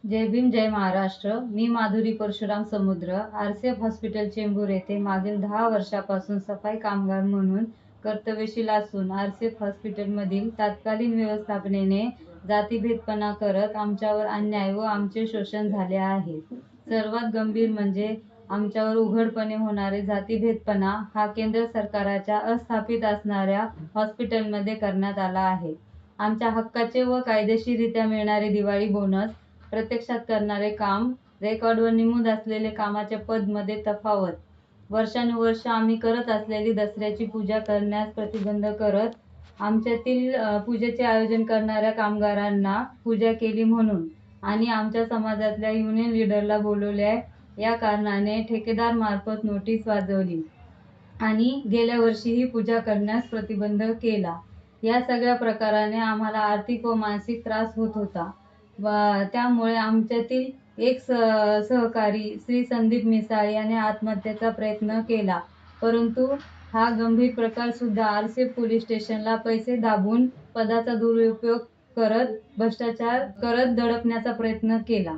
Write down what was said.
जय भीम जय महाराष्ट्र. मी माधुरी परशुराम समुद्र, RCF hospital Chembur येथे मागील 10 वर्षापासून सफाई कामगार म्हणून कर्तव्यशील असून आरसीएफ हॉस्पिटलमधील तत्कालीन व्यवस्थापनेने जातीभेदपणा करत आमच्यावर अन्याय व आमचे शोषण झाले आहे. सर्वात गंभीर म्हणजे आमच्यावर उघडपणे होणारे जातीभेदपणा हा केंद्र सरकारच्या अस्थापित असणाऱ्या हॉस्पिटलमध्ये करण्यात आला आहे. आमच्या हक्काचे व कायदेशीररित्या मिळणारे दिवाळी बोनस प्रत्यक्षात करणारे काम, रेकॉर्डवर नमूद असलेले कामाचे पद मध्ये तफावत, वर्षानुवर्ष आम्ही करत असलेली दसऱ्याची पूजा करण्यास प्रतिबंध करत आमच्यातील पूजेचे आयोजन करणाऱ्या कामगारांना पूजा केली म्हणून आणि आमच्या समाजातल्या युनियन लीडरला बोलवले या कारणाने ठेकेदार मार्फत नोटीस वाजवली आणि गेल्या वर्षीही पूजा करण्यास प्रतिबंध केला. या सगळ्या प्रकाराने आम्हाला आर्थिक व मानसिक त्रास होत होता व त्यामुळे आमच्यातील एक सहकारी श्री संदीप मिसाळ याने आत्महत्येचा प्रयत्न केला. परंतु हा गंभीर प्रकार सुद्धा आरसीएफ पोलीस स्टेशनला पैसे दाबून पदाचा दुरुपयोग करत भ्रष्टाचार करत दडपण्याचा प्रयत्न केला.